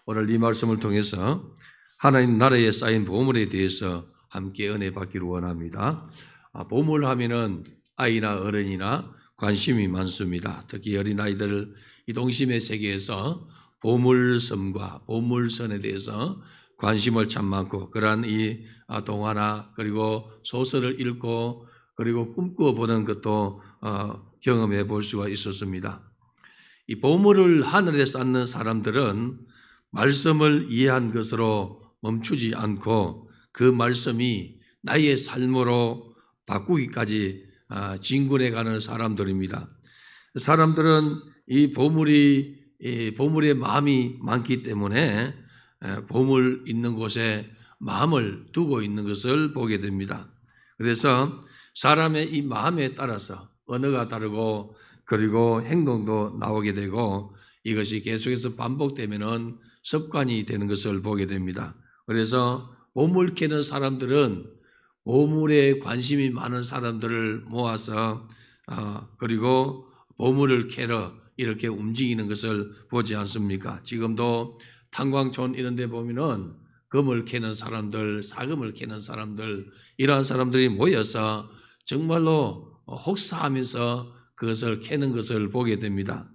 오늘 이 말씀을 통해서 하나님 나라에 쌓인 보물에 대해서 함께 은혜 받기를 원합니다. 보물하면은 아이나 어른이나 관심이 많습니다. 특히 어린아이들 이 동심의 세계에서 보물섬과 보물선에 대해서 관심을 참 많고, 그러한 이 동화나 그리고 소설을 읽고 그리고 꿈꾸어 보는 것도 경험해 볼 수가 있었습니다. 이 보물을 하늘에 쌓는 사람들은 말씀을 이해한 것으로 멈추지 않고 그 말씀이 나의 삶으로 바꾸기까지 진군해 가는 사람들입니다. 사람들은 이 보물의 마음이 많기 때문에 보물 있는 곳에 마음을 두고 있는 것을 보게 됩니다. 그래서 사람의 이 마음에 따라서 언어가 다르고 그리고 행동도 나오게 되고, 이것이 계속해서 반복되면은 습관이 되는 것을 보게 됩니다. 그래서 보물 캐는 사람들은 보물에 관심이 많은 사람들을 모아서 그리고 보물을 캐러 이렇게 움직이는 것을 보지 않습니까? 지금도 탄광촌 이런 데 보면은 금을 캐는 사람들, 사금을 캐는 사람들, 이러한 사람들이 모여서 정말로 혹사하면서 그것을 캐는 것을 보게 됩니다.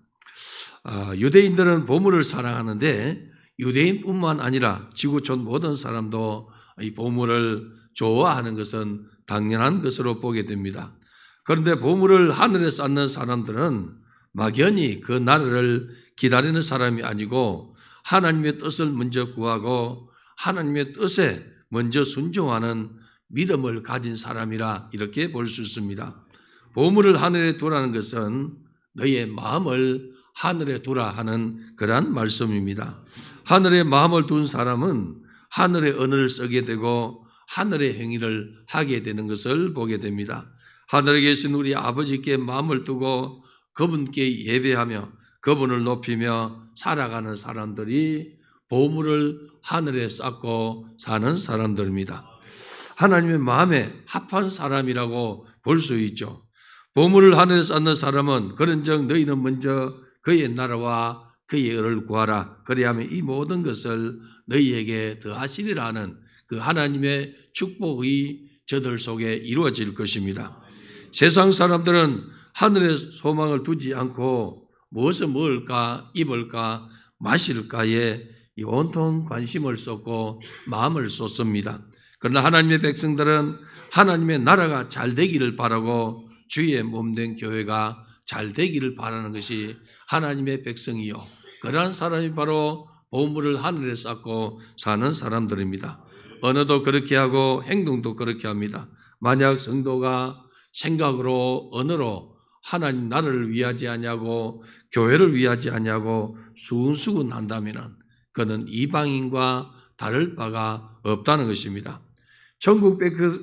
유대인들은 보물을 사랑하는데 유대인뿐만 아니라 지구촌 모든 사람도 이 보물을 좋아하는 것은 당연한 것으로 보게 됩니다. 그런데 보물을 하늘에 쌓는 사람들은 막연히 그 나라를 기다리는 사람이 아니고 하나님의 뜻을 먼저 구하고 하나님의 뜻에 먼저 순종하는 믿음을 가진 사람이라 이렇게 볼 수 있습니다. 보물을 하늘에 두라는 것은 너의 마음을 하늘에 두라 하는 그러한 말씀입니다. 하늘에 마음을 둔 사람은 하늘의 언어를 쓰게 되고 하늘의 행위를 하게 되는 것을 보게 됩니다. 하늘에 계신 우리 아버지께 마음을 두고 그분께 예배하며 그분을 높이며 살아가는 사람들이 보물을 하늘에 쌓고 사는 사람들입니다. 하나님의 마음에 합한 사람이라고 볼 수 있죠. 보물을 하늘에 쌓는 사람은 그런즉 너희는 먼저 그의 나라와 그의 의를 구하라. 그리하면 이 모든 것을 너희에게 더하시리라 하는 그 하나님의 축복이 저들 속에 이루어질 것입니다. 세상 사람들은 하늘에 소망을 두지 않고 무엇을 먹을까, 입을까, 마실까에 온통 관심을 쏟고 마음을 쏟습니다. 그러나 하나님의 백성들은 하나님의 나라가 잘 되기를 바라고 주의 몸된 교회가 잘 되기를 바라는 것이 하나님의 백성이요, 그러한 사람이 바로 보물을 하늘에 쌓고 사는 사람들입니다. 언어도 그렇게 하고 행동도 그렇게 합니다. 만약 성도가 생각으로 언어로 하나님 나라를 위하지 아니하고 교회를 위하지 아니하고 수근수근 한다면 그는 이방인과 다를 바가 없다는 것입니다. 천국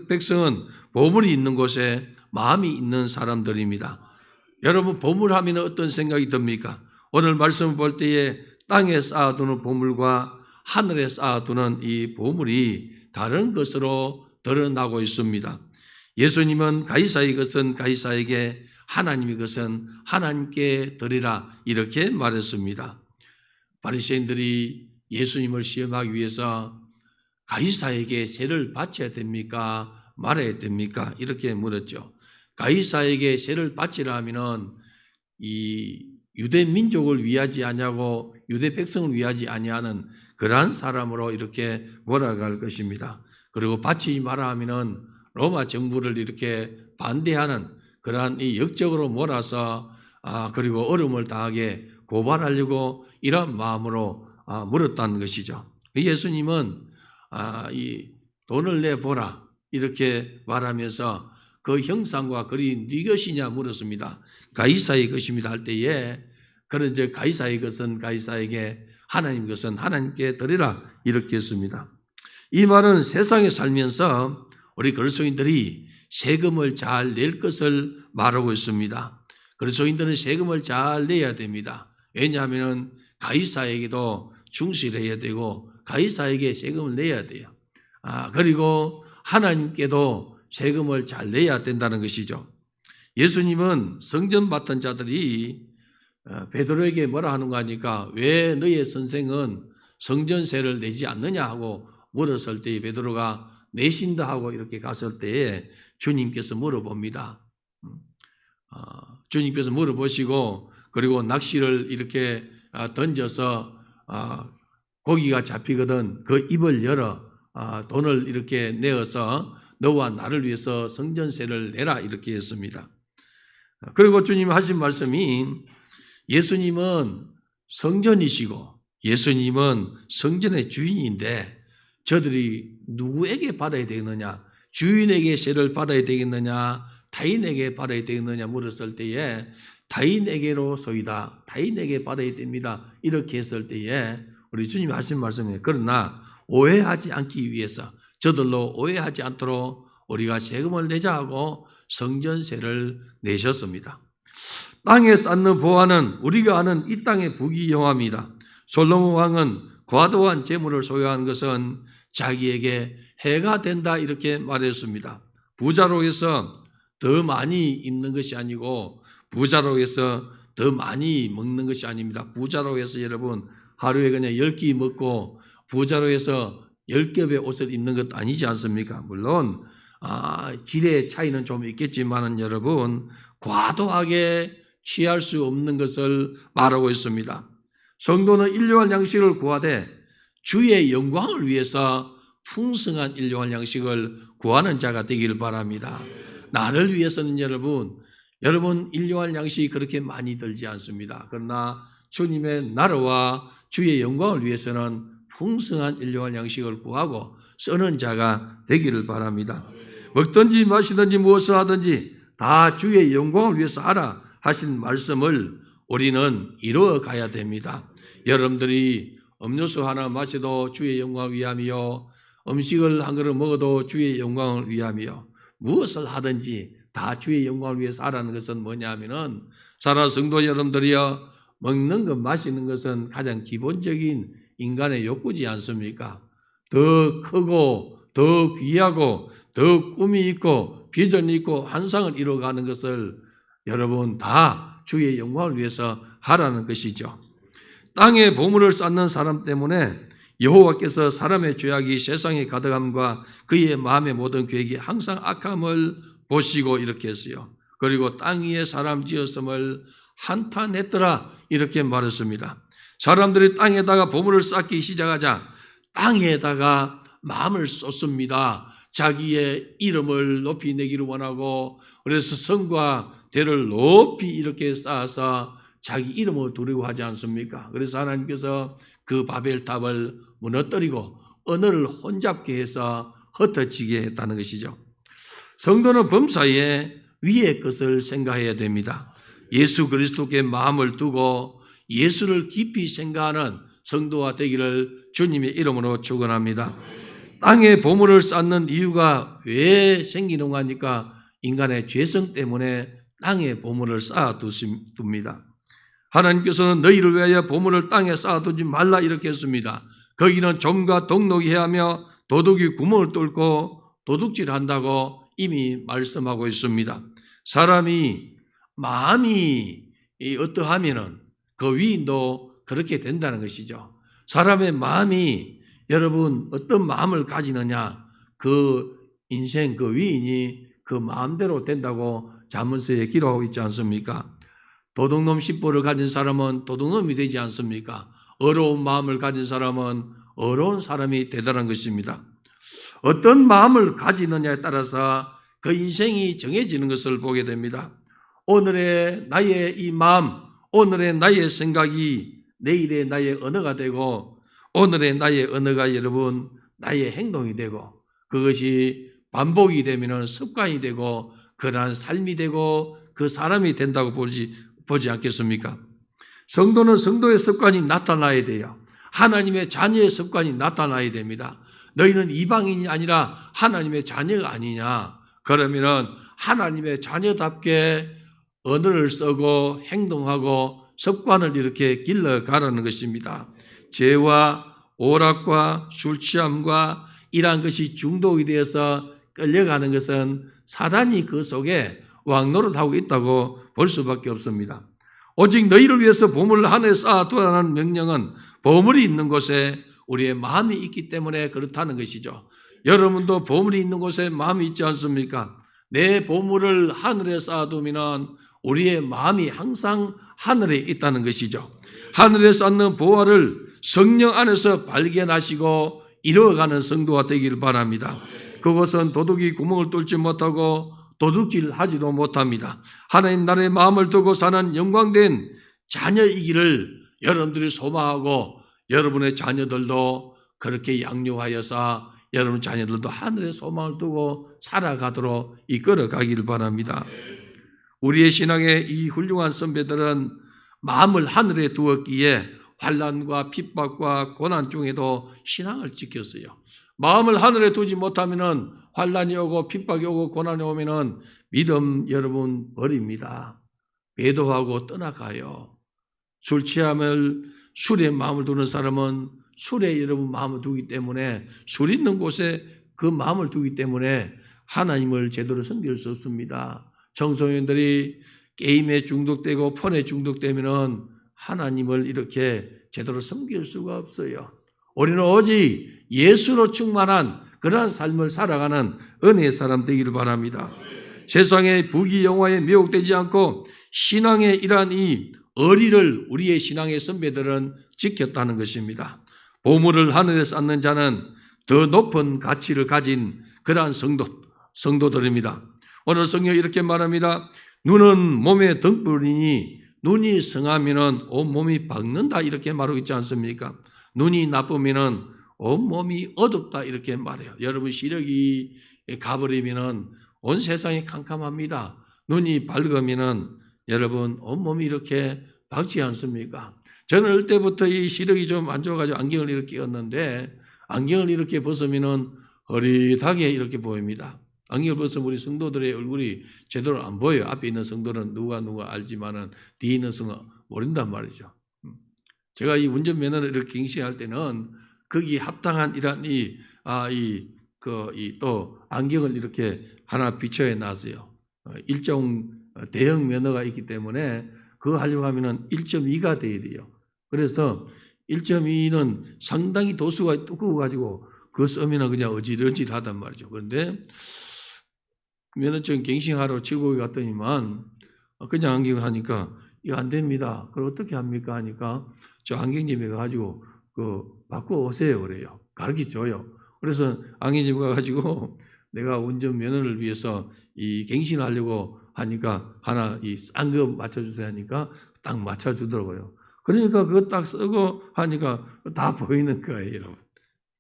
백성은 보물이 있는 곳에 마음이 있는 사람들입니다. 여러분, 보물하면 어떤 생각이 듭니까? 오늘 말씀을 볼 때에 땅에 쌓아두는 보물과 하늘에 쌓아두는 이 보물이 다른 것으로 드러나고 있습니다. 예수님은 가이사의 것은 가이사에게, 하나님의 것은 하나님께 드리라 이렇게 말했습니다. 바리새인들이 예수님을 시험하기 위해서 가이사에게 세를 바쳐야 됩니까? 말아야 됩니까? 이렇게 물었죠. 가이사에게 세를 바치라 하면은 이 유대 민족을 위하지 아니하고 유대 백성을 위하지 아니하는 그러한 사람으로 이렇게 몰아갈 것입니다. 그리고 바치지 마라 하면은 로마 정부를 이렇게 반대하는 그러한 이 역적으로 몰아서 그리고 어려움을 당하게 고발하려고 이런 마음으로 물었다는 것이죠. 예수님은 이 돈을 내보라 이렇게 말하면서 그 형상과 글이 네 것이냐 물었습니다. 가이사의 것입니다 할 때에 그런 이제 가이사의 것은 가이사에게, 하나님 것은 하나님께 드리라 이렇게 했습니다. 이 말은 세상에 살면서 우리 그리스도인들이 세금을 잘 낼 것을 말하고 있습니다. 그리스도인들은 세금을 잘 내야 됩니다. 왜냐하면 가이사에게도 충실해야 되고 가이사에게 세금을 내야 돼요. 그리고 하나님께도 세금을 잘 내야 된다는 것이죠. 예수님은 성전 맡은 자들이 베드로에게 뭐라 하는가 하니까 왜 너의 선생은 성전세를 내지 않느냐 하고 물었을 때 베드로가 내신다 하고 이렇게 갔을 때에 주님께서 물어봅니다. 주님께서 물어보시고 그리고 낚시를 이렇게 던져서 고기가 잡히거든 그 입을 열어 돈을 이렇게 내어서 너와 나를 위해서 성전세를 내라 이렇게 했습니다. 그리고 주님 하신 말씀이 예수님은 성전이시고 예수님은 성전의 주인인데 저들이 누구에게 받아야 되겠느냐? 주인에게 세를 받아야 되겠느냐? 타인에게 받아야 되겠느냐 물었을 때에 타인에게로소이다. 타인에게 받아야 됩니다. 이렇게 했을 때에 우리 주님이 하신 말씀이에요. 그러나 오해하지 않기 위해서 저들로 오해하지 않도록 우리가 세금을 내자 하고 성전세를 내셨습니다. 땅에 쌓는 보화는 우리가 아는 이 땅의 부귀영화입니다. 솔로몬 왕은 과도한 재물을 소유한 것은 자기에게 해가 된다 이렇게 말했습니다. 부자로 해서 더 많이 입는 것이 아니고 부자로 해서 더 많이 먹는 것이 아닙니다. 부자로 해서 여러분 하루에 그냥 10끼 먹고 부자로 해서 10겹의 옷을 입는 것도 아니지 않습니까? 물론 질의 차이는 좀 있겠지만은 여러분 과도하게 취할 수 없는 것을 말하고 있습니다. 성도는 일용할 양식을 구하되 주의 영광을 위해서 풍성한 일용할 양식을 구하는 자가 되기를 바랍니다. 나를 위해서는 여러분 일용할 양식이 그렇게 많이 들지 않습니다. 그러나 주님의 나라와 주의 영광을 위해서는 풍성한 일용할 양식을 구하고 쓰는 자가 되기를 바랍니다. 먹든지 마시든지 무엇을 하든지 다 주의 영광을 위해서 하라 하신 말씀을 우리는 이루어 가야 됩니다. 여러분들이 음료수 하나 마셔도 주의 영광을 위함이요 음식을 한 그릇 먹어도 주의 영광을 위함이요 무엇을 하든지 다 주의 영광을 위해서 하라는 것은 뭐냐면은 사랑하는 성도 여러분들이요 먹는 것 마시는 것은 가장 기본적인 인간의 욕구지 않습니까? 더 크고 더 귀하고 더 꿈이 있고 비전이 있고 환상을 이루어가는 것을 여러분 다 주의 영광을 위해서 하라는 것이죠. 땅에 보물을 쌓는 사람 때문에 여호와께서 사람의 죄악이 세상에 가득함과 그의 마음의 모든 계획이 항상 악함을 보시고 이렇게 했어요. 그리고 땅 위에 사람 지었음을 한탄했더라 이렇게 말했습니다. 사람들이 땅에다가 보물을 쌓기 시작하자 땅에다가 마음을 쏟습니다. 자기의 이름을 높이 내기를 원하고 그래서 성과 대를 높이 이렇게 쌓아서 자기 이름을 두려고 하지 않습니까? 그래서 하나님께서 그 바벨탑을 무너뜨리고 언어를 혼잡게 해서 흩어지게 했다는 것이죠. 성도는 범사에 위의 것을 생각해야 됩니다. 예수 그리스도께 마음을 두고 예수를 깊이 생각하는 성도가 되기를 주님의 이름으로 축원합니다. 땅에 보물을 쌓는 이유가 왜 생기는가 하니까 인간의 죄성 때문에 땅에 보물을 쌓아둡니다. 하나님께서는 너희를 위하여 보물을 땅에 쌓아두지 말라 이렇게 했습니다. 거기는 점과 독록이 해하며 도둑이 구멍을 뚫고 도둑질한다고 이미 말씀하고 있습니다. 사람이 마음이 어떠하면은 그 위인도 그렇게 된다는 것이죠. 사람의 마음이 여러분 어떤 마음을 가지느냐 그 인생 그 위인이 그 마음대로 된다고 잠언서에 기록하고 있지 않습니까? 도둑놈 10보를 가진 사람은 도둑놈이 되지 않습니까? 어려운 마음을 가진 사람은 어려운 사람이 되다는 것입니다. 어떤 마음을 가지느냐에 따라서 그 인생이 정해지는 것을 보게 됩니다. 오늘의 나의 이 마음, 오늘의 나의 생각이 내일의 나의 언어가 되고 오늘의 나의 언어가 여러분 나의 행동이 되고 그것이 반복이 되면 습관이 되고 그러한 삶이 되고 그 사람이 된다고 보지 않겠습니까? 성도는 성도의 습관이 나타나야 돼요. 하나님의 자녀의 습관이 나타나야 됩니다. 너희는 이방인이 아니라 하나님의 자녀가 아니냐? 그러면은 하나님의 자녀답게 언어를 쓰고 행동하고 습관을 이렇게 길러가라는 것입니다. 죄와 오락과 술 취함과 이러한 것이 중독이 되어서 끌려가는 것은 사단이 그 속에 왕노릇하고 있다고 볼 수밖에 없습니다. 오직 너희를 위해서 보물을 하늘에 쌓아두라는 명령은 보물이 있는 곳에 우리의 마음이 있기 때문에 그렇다는 것이죠. 여러분도 보물이 있는 곳에 마음이 있지 않습니까? 내 보물을 하늘에 쌓아두면 우리의 마음이 항상 하늘에 있다는 것이죠. 하늘에 쌓는 보화를 성령 안에서 발견하시고 이루어가는 성도가 되기를 바랍니다. 그것은 도둑이 구멍을 뚫지 못하고 도둑질하지도 못합니다. 하나님 나라의 마음을 두고 사는 영광된 자녀이기를 여러분들이 소망하고 여러분의 자녀들도 그렇게 양육하여서 여러분 자녀들도 하늘의 소망을 두고 살아가도록 이끌어가기를 바랍니다. 우리의 신앙의 이 훌륭한 선배들은 마음을 하늘에 두었기에 환난과 핍박과 고난 중에도 신앙을 지켰어요. 마음을 하늘에 두지 못하면은 환난이 오고 핍박이 오고 고난이 오면은 믿음 여러분 버립니다. 배도하고 떠나가요. 술 취함을 술에 마음을 두는 사람은 술에 여러분 마음을 두기 때문에 술 있는 곳에 그 마음을 두기 때문에 하나님을 제대로 섬길 수 없습니다. 청소년들이 게임에 중독되고 폰에 중독되면은 하나님을 이렇게 제대로 섬길 수가 없어요. 우리는 오직 예수로 충만한 그러한 삶을 살아가는 은혜의 사람 되기를 바랍니다. 세상의 부귀영화에 미혹되지 않고 신앙의 이러한 이 의리를 우리의 신앙의 선배들은 지켰다는 것입니다. 보물을 하늘에 쌓는 자는 더 높은 가치를 가진 그러한 성도들입니다. 오늘 성경이 이렇게 말합니다. 눈은 몸의 등불이니 눈이 성하면은 온몸이 밝는다 이렇게 말하고 있지 않습니까? 눈이 나쁘면은 온몸이 어둡다 이렇게 말해요. 여러분 시력이 가버리면은 온 세상이 캄캄합니다. 눈이 밝으면은 여러분 온몸이 이렇게 밝지 않습니까? 저는 어릴 때부터 이 시력이 좀 안 좋아가지고 안경을 이렇게 꼈는데 안경을 이렇게 벗으면은 흐릿하게 이렇게 보입니다. 안경을 벗으면 우리 성도들의 얼굴이 제대로 안 보여요. 앞에 있는 성도는 누가 알지만은 뒤에 있는 성도는 모른단 말이죠. 제가 이 운전면허를 이렇게 갱신할 때는 거기에 합당한 이런 또 안경을 이렇게 하나 비춰해 놨어요. 일종 대형 면허가 있기 때문에 그거 하려고 하면은 1.2가 돼야 돼요. 그래서 1.2는 상당히 도수가 두꺼워가지고 그거 쓰면 그냥 어질어질하단 말이죠. 그런데 면허증 갱신하러 치고 갔더니만 그냥 안경 하니까 이거 안 됩니다. 그걸 어떻게 합니까? 하니까 저 안경집에 가가지고 그 바꿔 오세요 그래요. 가르쳐 줘요. 그래서 안경집 가가지고 내가 운전 면허를 위해서 이 갱신하려고 하니까 하나 이 싼 거 맞춰주세요 하니까 딱 맞춰주더라고요. 그러니까 그거 딱 쓰고 하니까 다 보이는 거예요, 여러분.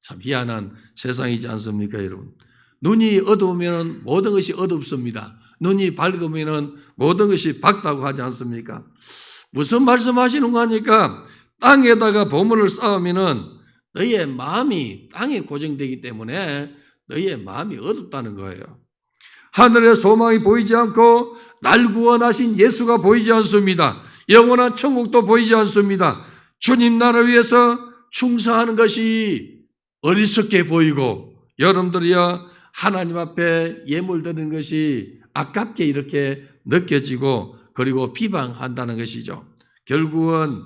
참 희한한 세상이지 않습니까, 여러분? 눈이 어두우면 모든 것이 어둡습니다. 눈이 밝으면 모든 것이 밝다고 하지 않습니까? 무슨 말씀하시는 거 하니까 땅에다가 보물을 쌓으면은 너희의 마음이 땅에 고정되기 때문에 너희의 마음이 어둡다는 거예요. 하늘의 소망이 보이지 않고 날 구원하신 예수가 보이지 않습니다. 영원한 천국도 보이지 않습니다. 주님 나라를 위해서 충성하는 것이 어리석게 보이고 여러분들이야 하나님 앞에 예물 드리는 것이 아깝게 이렇게 느껴지고 그리고 비방한다는 것이죠. 결국은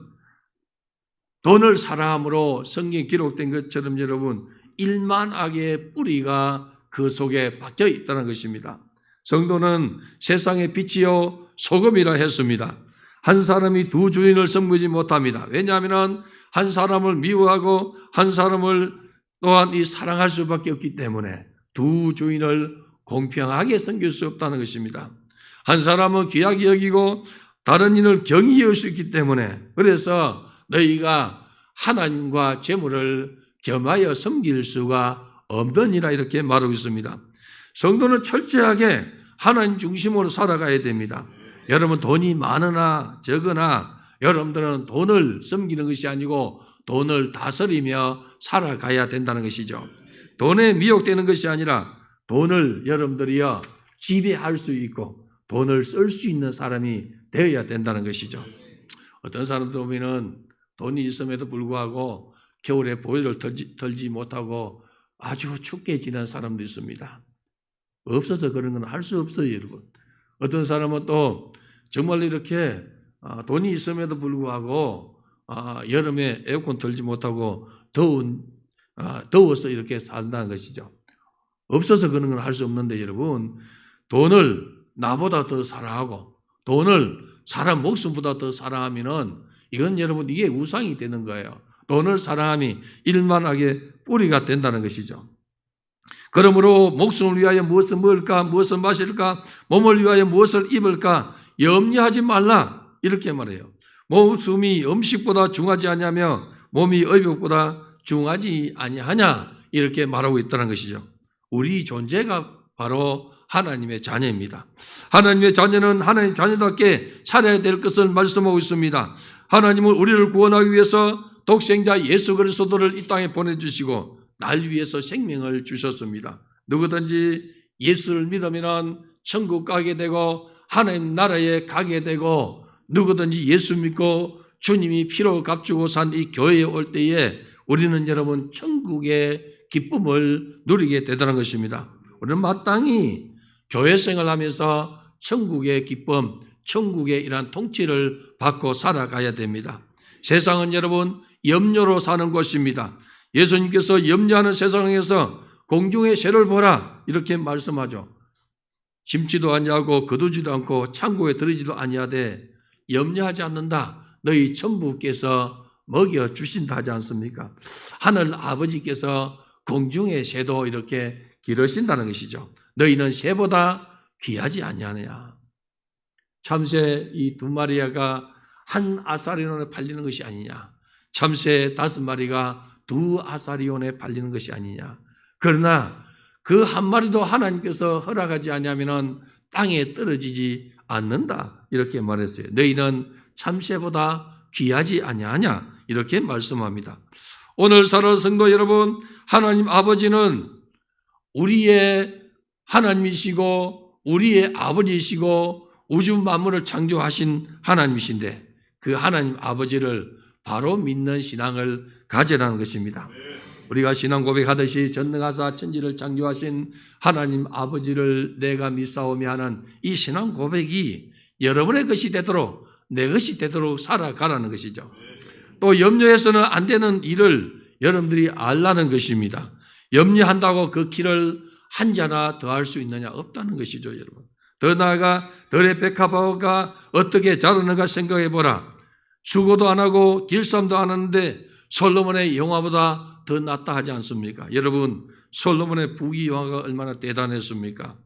돈을 사랑함으로 성경에 기록된 것처럼 여러분 일만악의 뿌리가 그 속에 박혀 있다는 것입니다. 성도는 세상의 빛이요 소금이라 했습니다. 한 사람이 두 주인을 섬기지 못합니다. 왜냐하면 한 사람을 미워하고 한 사람을 또한 사랑할 수밖에 없기 때문에 두 주인을 공평하게 섬길 수 없다는 것입니다. 한 사람은 귀하게 여기고 다른 이를 경히 여길 수 있기 때문에 그래서 너희가 하나님과 재물을 겸하여 섬길 수가 없느니라 이렇게 말하고 있습니다. 성도는 철저하게 하나님 중심으로 살아가야 됩니다. 여러분 돈이 많으나 적으나 여러분들은 돈을 섬기는 것이 아니고 돈을 다스리며 살아가야 된다는 것이죠. 돈에 미혹되는 것이 아니라 돈을 여러분들이요 지배할 수 있고 돈을 쓸 수 있는 사람이 되어야 된다는 것이죠. 어떤 사람들 보면은 돈이 있음에도 불구하고 겨울에 보일러를 털지 못하고 아주 춥게 지내는 사람도 있습니다. 없어서 그런 건 할 수 없어요, 여러분. 어떤 사람은 또 정말 이렇게 돈이 있음에도 불구하고 여름에 에어컨 틀지 못하고 더워서 이렇게 산다는 것이죠. 없어서 그런 건 할 수 없는데 여러분, 돈을 나보다 더 사랑하고 돈을 사람 목숨보다 더 사랑하면은 이건 여러분 이게 우상이 되는 거예요. 돈을 사랑함이 일만하게 뿌리가 된다는 것이죠. 그러므로 목숨을 위하여 무엇을 먹을까, 무엇을 마실까, 몸을 위하여 무엇을 입을까 염려하지 말라 이렇게 말해요. 목숨이 음식보다 중하지 아니하며 몸이 의복보다 중하지 아니하냐 이렇게 말하고 있다는 것이죠. 우리 존재가 바로 하나님의 자녀입니다. 하나님의 자녀는 하나님 자녀답게 살아야 될 것을 말씀하고 있습니다. 하나님은 우리를 구원하기 위해서 독생자 예수 그리스도를 이 땅에 보내주시고 날 위해서 생명을 주셨습니다. 누구든지 예수를 믿으면 천국 가게 되고 하나님 나라에 가게 되고, 누구든지 예수 믿고 주님이 피로 값주고 산 이 교회에 올 때에 우리는 여러분 천국의 기쁨을 누리게 되더라는 것입니다. 우리는 마땅히 교회 생활하면서 천국의 기쁨, 천국의 이러한 통치를 받고 살아가야 됩니다. 세상은 여러분 염려로 사는 곳입니다. 예수님께서 염려하는 세상에서 공중의 새를 보라 이렇게 말씀하죠. 심지도 아니하고 거두지도 않고 창고에 들이지도 아니하되 염려하지 않는다. 너희 천부께서 먹여주신다 하지 않습니까? 하늘 아버지께서 공중의 새도 이렇게 기르신다는 것이죠. 너희는 새보다 귀하지 아니하느냐. 참새 이 2마리가 한 아사리온에 팔리는 것이 아니냐. 참새 5마리가 2 아사리온에 팔리는 것이 아니냐. 그러나 그 한 마리도 하나님께서 허락하지 아니하면 땅에 떨어지지 않는다 이렇게 말했어요. 너희는 참새보다 귀하지 아니하냐 이렇게 말씀합니다. 오늘 사랑하는 성도 여러분, 하나님 아버지는 우리의 하나님이시고 우리의 아버지이시고 우주 만물을 창조하신 하나님이신데 그 하나님 아버지를 바로 믿는 신앙을 가지라는 것입니다. 우리가 신앙 고백하듯이 전능하사 천지를 창조하신 하나님 아버지를 내가 믿사오며 하는 이 신앙 고백이 여러분의 것이 되도록 내 것이 되도록 살아가라는 것이죠. 또 염려해서는 안 되는 일을 여러분들이 알라는 것입니다. 염려한다고 그 길을 한자나 더 할 수 있느냐? 없다는 것이죠, 여러분. 더 나아가 들의 백합화가 어떻게 자라는가 생각해 보라. 수고도 안 하고 길쌈도 안 하는데 솔로몬의 영화보다 더 낫다 하지 않습니까? 여러분, 솔로몬의 부귀영화가 얼마나 대단했습니까?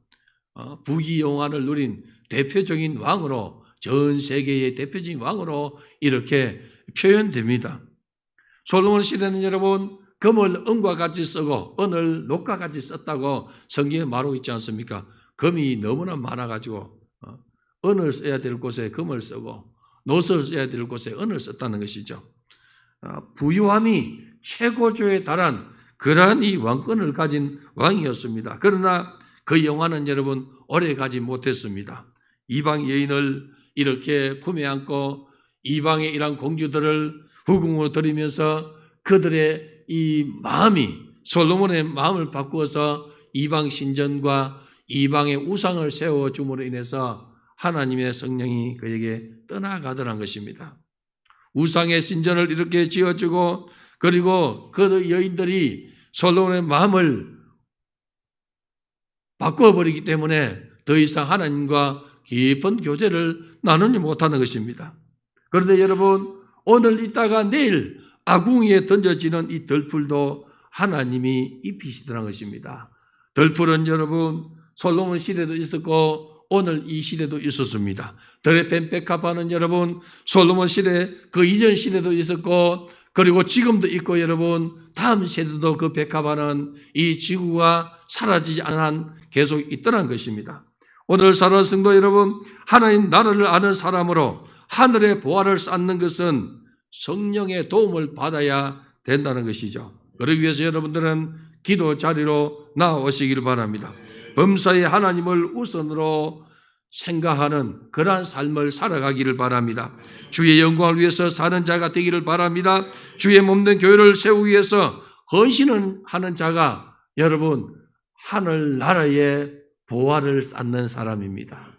부귀영화를 누린 대표적인 왕으로, 전 세계의 대표적인 왕으로 이렇게 표현됩니다. 솔로몬 시대는 여러분 금을 은과 같이 쓰고 은을 녹과 같이 썼다고 성경에 말하고 있지 않습니까? 금이 너무나 많아가지고 은을 써야 될 곳에 금을 쓰고 노를 써야 될 곳에 은을 썼다는 것이죠. 부유함이 최고조에 달한 그러한 이 왕권을 가진 왕이었습니다. 그러나 그 영화는 여러분 오래 가지 못했습니다. 이방 여인을 이렇게 품에 안고 이방의 이런 공주들을 후궁으로 들이면서 그들의 이 마음이 솔로몬의 마음을 바꾸어서 이방 신전과 이방의 우상을 세워줌으로 인해서 하나님의 성령이 그에게 떠나가더란 것입니다. 우상의 신전을 이렇게 지어주고 그리고 그 여인들이 솔로몬의 마음을 바꿔버리기 때문에 더 이상 하나님과 깊은 교제를 나누지 못하는 것입니다. 그런데 여러분 오늘 있다가 내일 아궁이에 던져지는 이 덜풀도 하나님이 입히시더라는 것입니다. 덜풀은 여러분 솔로몬 시대도 있었고 오늘 이 시대도 있었습니다. 들의 뱀백합화는 여러분 솔로몬 시대 그 이전 시대도 있었고 그리고 지금도 있고 여러분 다음 세대도 그 백합화는 이 지구가 사라지지 않은 한 계속 있더란 것입니다. 오늘 사랑하는 성도 여러분, 하나님 나라를 아는 사람으로 하늘의 보화를 쌓는 것은 성령의 도움을 받아야 된다는 것이죠. 그러기 위해서 여러분들은 기도 자리로 나오시기를 바랍니다. 범사에 하나님을 우선으로 생각하는 그러한 삶을 살아가기를 바랍니다. 주의 영광을 위해서 사는 자가 되기를 바랍니다. 주의 몸된 교회를 세우기 위해서 헌신을 하는 자가 여러분 하늘나라의 보화를 쌓는 사람입니다.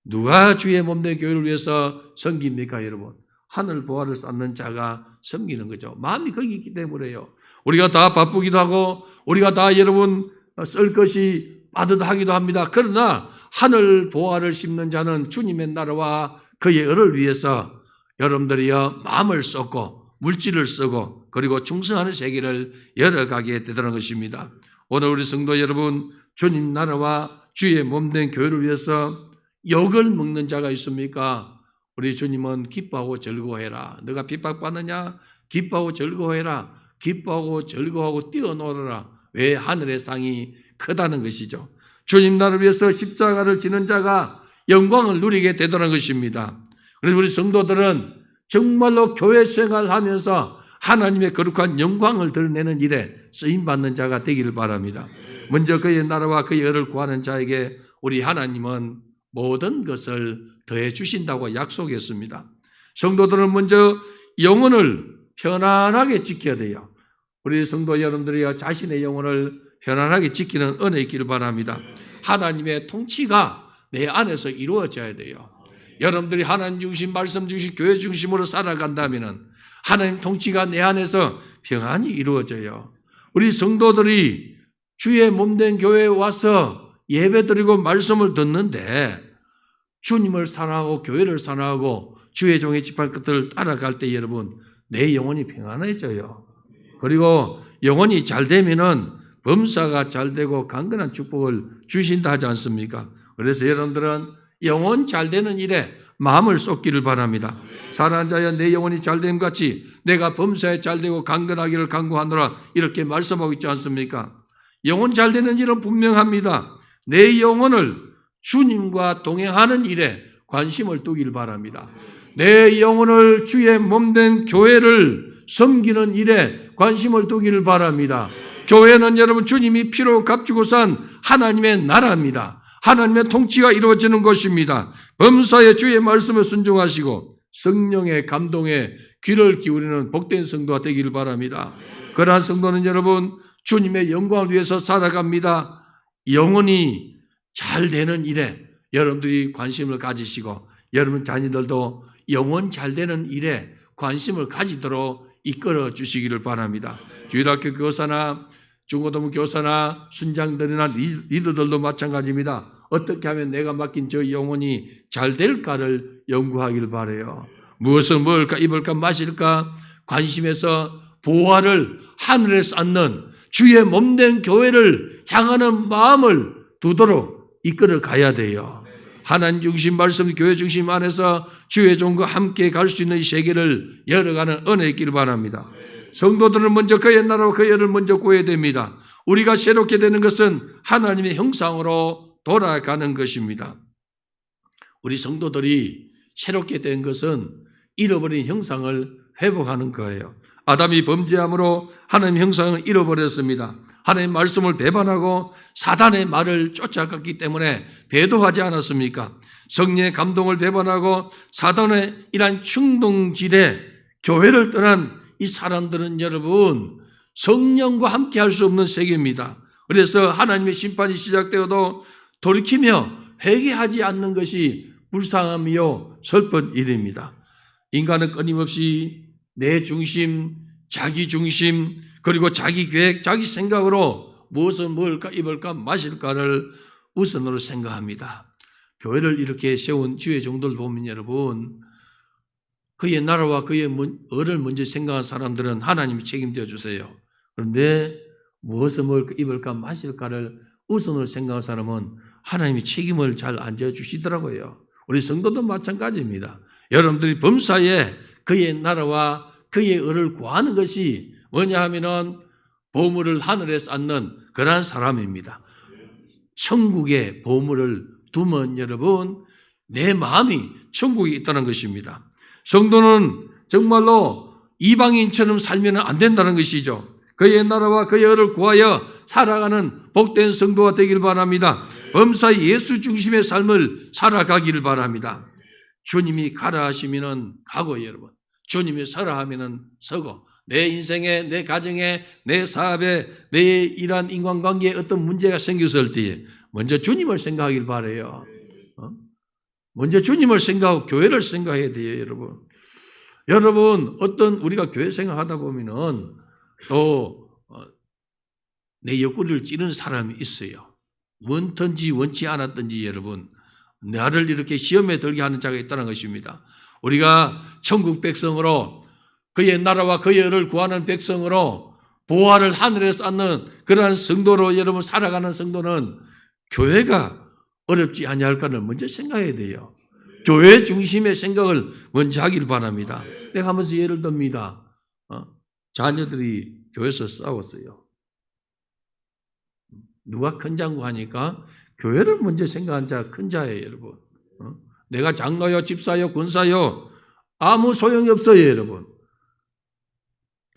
누가 주의 몸된 교회를 위해서 섬깁니까, 여러분? 하늘 보화를 쌓는 자가 섬기는 거죠. 마음이 거기 있기 때문에요. 우리가 다 바쁘기도 하고 우리가 다 여러분 쓸 것이 빠듯하기도 합니다. 그러나 하늘 보화를 심는 자는 주님의 나라와 그의 의를 위해서 여러분들이여 마음을 쏟고 물질을 쓰고 그리고 충성하는 세계를 열어가게 되더라는 것입니다. 오늘 우리 성도 여러분, 주님 나라와 주의 몸된 교회를 위해서 욕을 먹는 자가 있습니까? 우리 주님은 기뻐하고 즐거워해라. 너가 핍박받느냐? 기뻐하고 즐거워해라. 기뻐하고 즐거워하고 뛰어놀아라. 왜? 하늘의 상이 크다는 것이죠. 주님 나라를 위해서 십자가를 지는 자가 영광을 누리게 되더라는 것입니다. 그래서 우리 성도들은 정말로 교회 생활하면서 하나님의 거룩한 영광을 드러내는 일에 쓰임받는 자가 되기를 바랍니다. 먼저 그의 나라와 그의 의를 구하는 자에게 우리 하나님은 모든 것을 더해 주신다고 약속했습니다. 성도들은 먼저 영혼을 편안하게 지켜야 돼요. 우리 성도 여러분들이 자신의 영혼을 편안하게 지키는 은혜 있기를 바랍니다. 하나님의 통치가 내 안에서 이루어져야 돼요. 여러분들이 하나님 중심, 말씀 중심, 교회 중심으로 살아간다면 하나님 통치가 내 안에서 평안히 이루어져요. 우리 성도들이 주의 몸된 교회에 와서 예배드리고 말씀을 듣는데 주님을 사랑하고 교회를 사랑하고 주의 종의 지팡이 끝을 따라갈 때 여러분 내 영혼이 평안해져요. 그리고 영혼이 잘 되면은 범사가 잘 되고 강건한 축복을 주신다 하지 않습니까? 그래서 여러분들은 영혼 잘 되는 일에 마음을 쏟기를 바랍니다. 사랑하는 자여 내 영혼이 잘됨 같이 내가 범사에 잘 되고 강건하기를 간구하노라 이렇게 말씀하고 있지 않습니까? 영혼 잘 되는 일은 분명합니다. 내 영혼을 주님과 동행하는 일에 관심을 두기를 바랍니다. 내 영혼을 주의 몸된 교회를 섬기는 일에 관심을 두기를 바랍니다. 교회는 여러분 주님이 피로 값지고 산 하나님의 나라입니다. 하나님의 통치가 이루어지는 것입니다. 범사에 주의 말씀에 순종하시고 성령의 감동에 귀를 기울이는 복된 성도가 되기를 바랍니다. 그러한 성도는 여러분 주님의 영광을 위해서 살아갑니다. 영혼이 잘 되는 일에 여러분들이 관심을 가지시고 여러분 자녀들도 영혼 잘 되는 일에 관심을 가지도록 이끌어 주시기를 바랍니다. 주일학교 교사나 중고등부 교사나 순장들이나 리더들도 마찬가지입니다. 어떻게 하면 내가 맡긴 저 영혼이 잘 될까를 연구하기를 바라요. 무엇을 먹을까 입을까 마실까 관심에서 보화를 하늘에 쌓는 주의 몸된 교회를 향하는 마음을 두도록 이끌어 가야 돼요. 하나님 중심 말씀 교회 중심 안에서 주의 종과 함께 갈 수 있는 이 세계를 열어가는 은혜 있기를 바랍니다. 성도들은 먼저 그의 나라와 그의 의를 먼저 구해야 됩니다. 우리가 새롭게 되는 것은 하나님의 형상으로 돌아가는 것입니다. 우리 성도들이 새롭게 된 것은 잃어버린 형상을 회복하는 거예요. 아담이 범죄함으로 하나님의 형상을 잃어버렸습니다. 하나님의 말씀을 배반하고 사단의 말을 쫓아갔기 때문에 배도하지 않았습니까? 성령의 감동을 배반하고 사단의 이러한 충동질에 교회를 떠난 이 사람들은 여러분 성령과 함께 할 수 없는 세계입니다. 그래서 하나님의 심판이 시작되어도 돌이키며 회개하지 않는 것이 불쌍함이요 슬픈 일입니다. 인간은 끊임없이 내 중심, 자기 중심, 그리고 자기 계획, 자기 생각으로 무엇을 먹을까 입을까 마실까를 우선으로 생각합니다. 교회를 이렇게 세운 주의 종들 보면 여러분 그의 나라와 그의 의를 먼저 생각한 사람들은 하나님이 책임져 주세요. 그런데 무엇을 먹을까 입을까 마실까를 우선으로 생각한 사람은 하나님이 책임을 잘 안 져주시더라고요. 우리 성도도 마찬가지입니다. 여러분들이 범사에 그의 나라와 그의 의를 구하는 것이 뭐냐 하면은 보물을 하늘에 쌓는 그러한 사람입니다. 천국에 보물을 두면 여러분 내 마음이 천국에 있다는 것입니다. 성도는 정말로 이방인처럼 살면 안 된다는 것이죠. 그의 나라와 그의 의를 구하여 살아가는 복된 성도가 되길 바랍니다. 범사의 예수 중심의 삶을 살아가기를 바랍니다. 주님이 가라 하시면은 가고 여러분. 주님이 서라 하면은 서고 내 인생에 내 가정에 내 사업에 내 이러한 인간관계에 어떤 문제가 생겼을 때에 먼저 주님을 생각하길 바라요. 먼저 주님을 생각하고 교회를 생각해야 돼요, 여러분. 여러분, 어떤 우리가 교회 생활하다 보면은 또 내 옆구리를 찌르는 사람이 있어요. 원든지 원치 않았든지 여러분, 나를 이렇게 시험에 들게 하는 자가 있다는 것입니다. 우리가 천국 백성으로 그의 나라와 그의 의를 구하는 백성으로 보화를 하늘에 쌓는 그러한 성도로 여러분 살아가는 성도는 교회가 어렵지 아니할까를 먼저 생각해야 돼요. 교회 중심의 생각을 먼저 하길 바랍니다. 내가 하면서 예를 듭니다. 자녀들이 교회에서 싸웠어요. 누가 큰 장구 하니까 교회를 먼저 생각한 자가 큰 자예요, 여러분. 내가 장로요, 집사요, 군사요 아무 소용이 없어요, 여러분.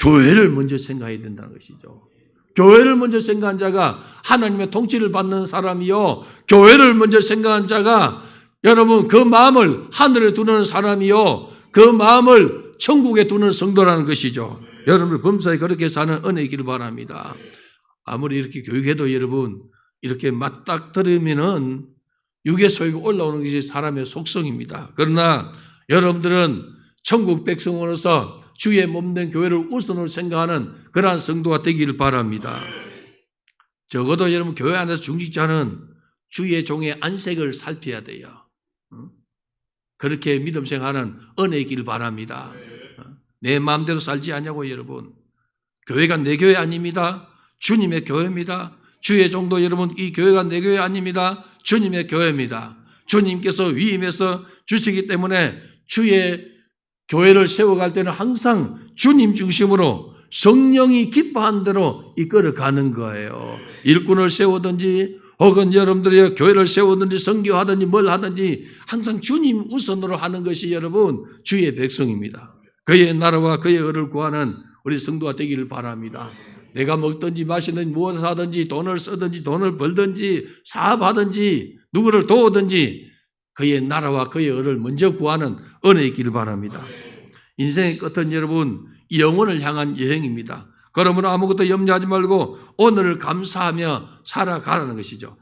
교회를 먼저 생각해야 된다는 것이죠. 교회를 먼저 생각한 자가 하나님의 통치를 받는 사람이요. 교회를 먼저 생각한 자가 여러분 그 마음을 하늘에 두는 사람이요. 그 마음을 천국에 두는 성도라는 것이죠. 여러분 범사에 그렇게 사는 은혜이기를 바랍니다. 아무리 이렇게 교육해도 여러분 이렇게 맞닥뜨리면은 육의 소유가 올라오는 것이 사람의 속성입니다. 그러나 여러분들은 천국 백성으로서 주의 몸된 교회를 우선으로 생각하는 그러한 성도가 되기를 바랍니다. 적어도 여러분 교회 안에서 중직자는 주의 종의 안색을 살펴야 돼요. 그렇게 믿음 생활하는 은혜이기를 바랍니다. 내 마음대로 살지 않냐고 여러분. 교회가 내 교회 아닙니다. 주님의 교회입니다. 주의 종도 여러분 이 교회가 내 교회 아닙니다. 주님의 교회입니다. 주님께서 위임해서 주시기 때문에 주의 교회를 세워갈 때는 항상 주님 중심으로 성령이 기뻐한 대로 이끌어가는 거예요. 일꾼을 세우든지 혹은 여러분들이 교회를 세우든지 선교하든지 뭘 하든지 항상 주님 우선으로 하는 것이 여러분 주의 백성입니다. 그의 나라와 그의 의를 구하는 우리 성도가 되기를 바랍니다. 내가 먹든지 마시든지 무엇을 하든지 돈을 쓰든지 돈을 벌든지 사업하든지 누구를 도우든지 그의 나라와 그의 의를 먼저 구하는 은혜가 있기를 바랍니다. 인생의 끝은 여러분 영혼을 향한 여행입니다. 그러므로 아무것도 염려하지 말고 오늘을 감사하며 살아가라는 것이죠.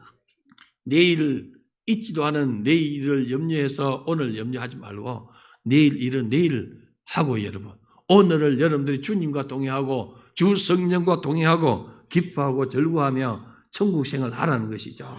내일을 잊지도 않은 내일을 염려해서 오늘 염려하지 말고 내일 일은 내일 하고 여러분 오늘을 여러분들이 주님과 동행하고 주 성령과 동행하고 기뻐하고 즐거워하며 천국 생활을 하라는 것이죠.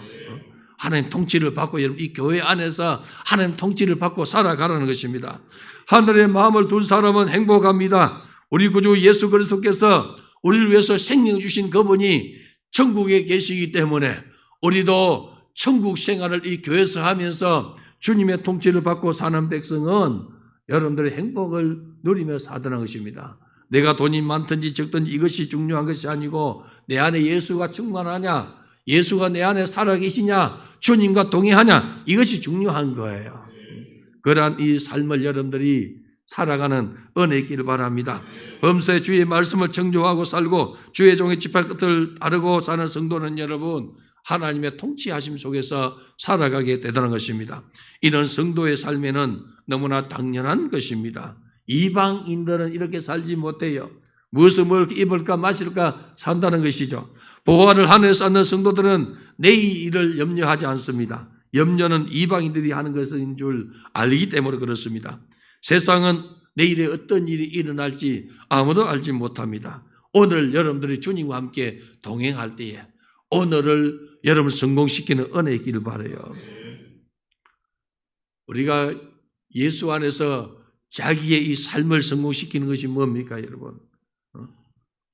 하나님 통치를 받고 여러분 이 교회 안에서 하나님 통치를 받고 살아가라는 것입니다. 하늘의 마음을 둔 사람은 행복합니다. 우리 구주 예수 그리스도께서 우리를 위해서 생명 주신 그분이 천국에 계시기 때문에 우리도 천국 생활을 이 교회에서 하면서 주님의 통치를 받고 사는 백성은 여러분들의 행복을 누리며 사는 것입니다. 내가 돈이 많든지 적든지 이것이 중요한 것이 아니고 내 안에 예수가 충만하냐, 예수가 내 안에 살아계시냐, 주님과 동행하냐 이것이 중요한 거예요. 그러한 이 삶을 여러분들이 살아가는 은혜 있기를 바랍니다. 범사에 주의 말씀을 청조하고 살고 주의 종의 지팡이 끝을 따르고 사는 성도는 여러분 하나님의 통치하심 속에서 살아가게 되다는 것입니다. 이런 성도의 삶에는 너무나 당연한 것입니다. 이방인들은 이렇게 살지 못해요. 무엇을 입을까 마실까 산다는 것이죠. 보화를 하늘에 쌓는 성도들은 내일을 염려하지 않습니다. 염려는 이방인들이 하는 것인 줄 알기 때문에 그렇습니다. 세상은 내일에 어떤 일이 일어날지 아무도 알지 못합니다. 오늘 여러분들이 주님과 함께 동행할 때에 오늘을 여러분 성공시키는 은혜 있기를 바라요. 우리가 예수 안에서 자기의 이 삶을 성공시키는 것이 뭡니까 여러분?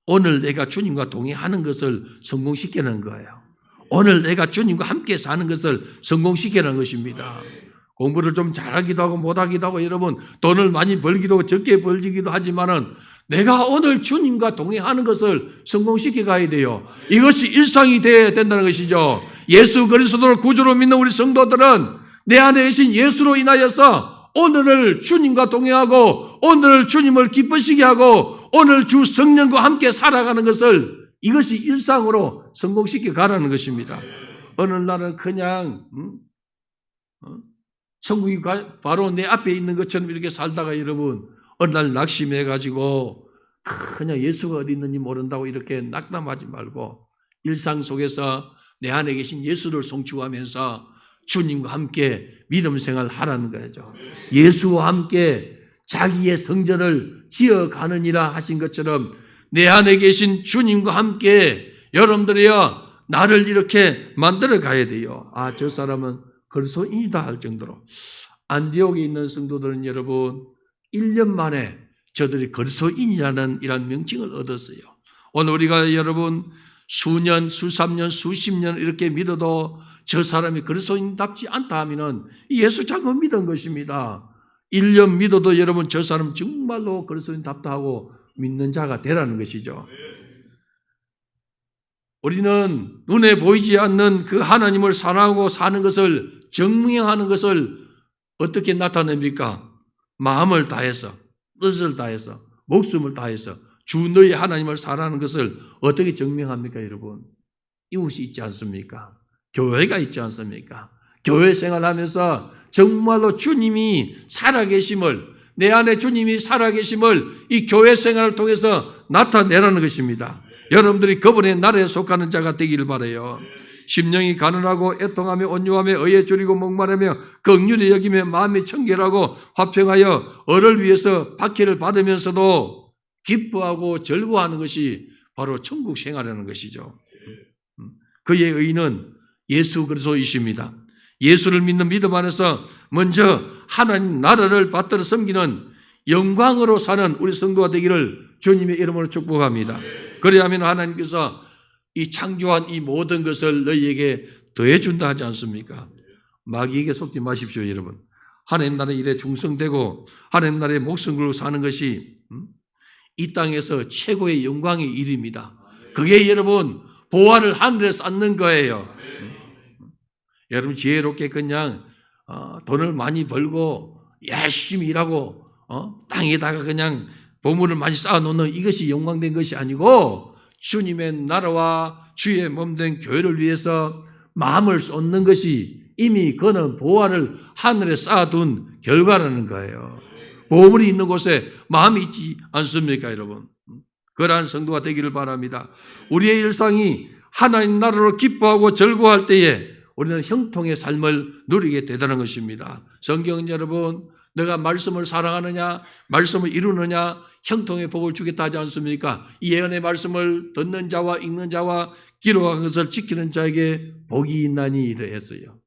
오늘 내가 주님과 동행하는 것을 성공시키는 거예요. 오늘 내가 주님과 함께 사는 것을 성공시키는 것입니다. 공부를 좀 잘하기도 하고 못하기도 하고 여러분 돈을 많이 벌기도 하고 적게 벌기도 하지만은 내가 오늘 주님과 동행하는 것을 성공시켜 가야 돼요. 이것이 일상이 되어야 된다는 것이죠. 예수 그리스도를 구주로 믿는 우리 성도들은 내 안에 계신 예수로 인하여서 오늘을 주님과 동행하고 오늘 주님을 기쁘시게 하고 오늘 주 성령과 함께 살아가는 것을 이것이 일상으로 성공시켜 가라는 것입니다. 어느 날은 그냥 천국이 바로 내 앞에 있는 것처럼 이렇게 살다가 여러분 어느 날 낙심해가지고 그냥 예수가 어디 있는지 모른다고 이렇게 낙담하지 말고 일상 속에서 내 안에 계신 예수를 송축하면서 주님과 함께 믿음 생활 하라는 거죠. 예수와 함께 자기의 성전을 지어가느니라 하신 것처럼 내 안에 계신 주님과 함께 여러분들이여 나를 이렇게 만들어 가야 돼요. 아, 저 사람은 그리스도인이다 할 정도로. 안디옥에 있는 성도들은 여러분 1년 만에 저들이 그리스도인이라는 이런 명칭을 얻었어요. 오늘 우리가 여러분 수년, 수삼년, 수십년 이렇게 믿어도 저 사람이 그리스도인답지 않다 하면은 예수 잘못 믿은 것입니다. 1년 믿어도 여러분 저 사람 정말로 그리스도인답다 하고 믿는 자가 되라는 것이죠. 우리는 눈에 보이지 않는 그 하나님을 사랑하고 사는 것을 증명하는 것을 어떻게 나타냅니까? 마음을 다해서, 뜻을 다해서, 목숨을 다해서 주 너희 하나님을 사랑하는 것을 어떻게 증명합니까, 여러분? 이웃이 있지 않습니까? 교회가 있지 않습니까? 교회 생활하면서 정말로 주님이 살아계심을, 내 안에 주님이 살아계심을 이 교회 생활을 통해서 나타내라는 것입니다. 여러분들이 그분의 나라에 속하는 자가 되기를 바라요. 심령이 가난하고 애통하며 온유하며 의에 줄이고 목마르며 긍휼히 여기며 마음이 청결하고 화평하여 어를 위해서 박해를 받으면서도 기뻐하고 즐거워하는 것이 바로 천국 생활이라는 것이죠. 그의 의는 예수 그리스도이십니다. 예수를 믿는 믿음 안에서 먼저 하나님 나라를 받들어 섬기는 영광으로 사는 우리 성도가 되기를 주님의 이름으로 축복합니다. 그래야만 하나님께서 이 창조한 이 모든 것을 너희에게 더해준다 하지 않습니까? 마귀에게 속지 마십시오, 여러분. 하나님 나라의 일에 충성되고 하나님 나라의 목숨 걸고 사는 것이 이 땅에서 최고의 영광의 일입니다. 그게 여러분 보화를 하늘에 쌓는 거예요. 여러분 지혜롭게 그냥 돈을 많이 벌고 열심히 일하고 땅에다가 그냥 보물을 많이 쌓아놓는 이것이 영광된 것이 아니고 주님의 나라와 주의 몸된 교회를 위해서 마음을 쏟는 것이 이미 그는 보화를 하늘에 쌓아둔 결과라는 거예요. 보물이 있는 곳에 마음이 있지 않습니까, 여러분? 그러한 성도가 되기를 바랍니다. 우리의 일상이 하나님 나라로 기뻐하고 즐거워할 때에 우리는 형통의 삶을 누리게 되다는 것입니다. 성경은 여러분, 내가 말씀을 사랑하느냐, 말씀을 이루느냐, 형통의 복을 주겠다 하지 않습니까? 이 예언의 말씀을 듣는 자와 읽는 자와 기록한 것을 지키는 자에게 복이 있나니 이러했어요.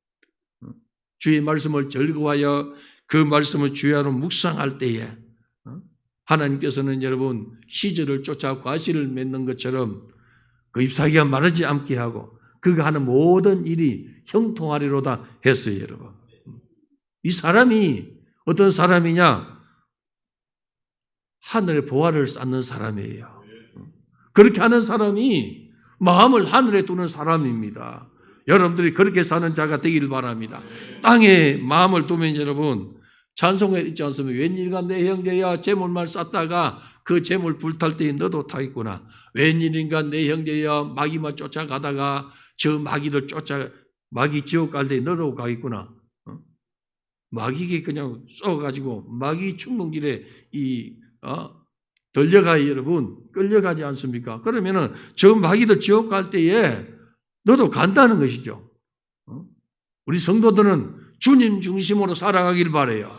주의 말씀을 즐거워하여 그 말씀을 주야로 묵상할 때에 하나님께서는 여러분 시절을 쫓아 과실을 맺는 것처럼 그 잎사귀가 마르지 않게 하고 그가 하는 모든 일이 형통하리로다 했어요, 여러분. 이 사람이 어떤 사람이냐? 하늘의 보화를 쌓는 사람이에요. 그렇게 하는 사람이 마음을 하늘에 두는 사람입니다. 여러분들이 그렇게 사는 자가 되기를 바랍니다. 땅에 마음을 두면 여러분 찬송에 있지 않습니까? 웬일인가 내 형제야 재물만 쌓다가 그 재물 불탈 때에 너도 타겠구나. 웬일인가 내 형제야 마귀만 쫓아가다가 저 마귀를 마귀 지옥 갈 때에 너도 가겠구나. 마귀에게 그냥 쏘가지고 마귀 충동질에 들려가요, 여러분. 끌려가지 않습니까? 그러면은 저 마귀들 지옥 갈 때에 너도 간다는 것이죠. 우리 성도들은 주님 중심으로 살아가길 바라요.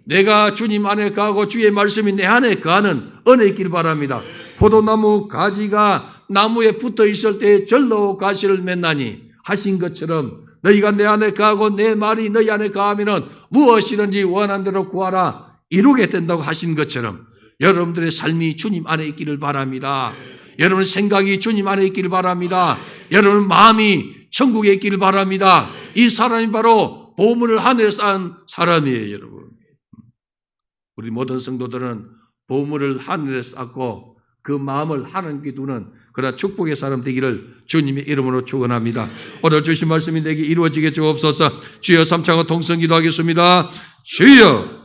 내가 주님 안에 가고 주의 말씀이 내 안에 가는 은혜 있길 바랍니다. 포도나무 가지가 나무에 붙어 있을 때에 절로 가시를 맺나니 하신 것처럼 너희가 내 안에 가고 내 말이 너희 안에 가하면 무엇이든지 원하는 대로 구하라 이루게 된다고 하신 것처럼 여러분들의 삶이 주님 안에 있기를 바랍니다. 여러분 생각이 주님 안에 있기를 바랍니다. 여러분 마음이 천국에 있기를 바랍니다. 이 사람이 바로 보물을 하늘에 쌓은 사람이에요, 여러분. 우리 모든 성도들은 보물을 하늘에 쌓고 그 마음을 하나님께 두는 그러나 축복의 사람 되기를 주님의 이름으로 축원합니다. 오늘 주신 말씀이 내게 이루어지게 주옵소서. 주여 3차가 동성 기도하겠습니다. 주여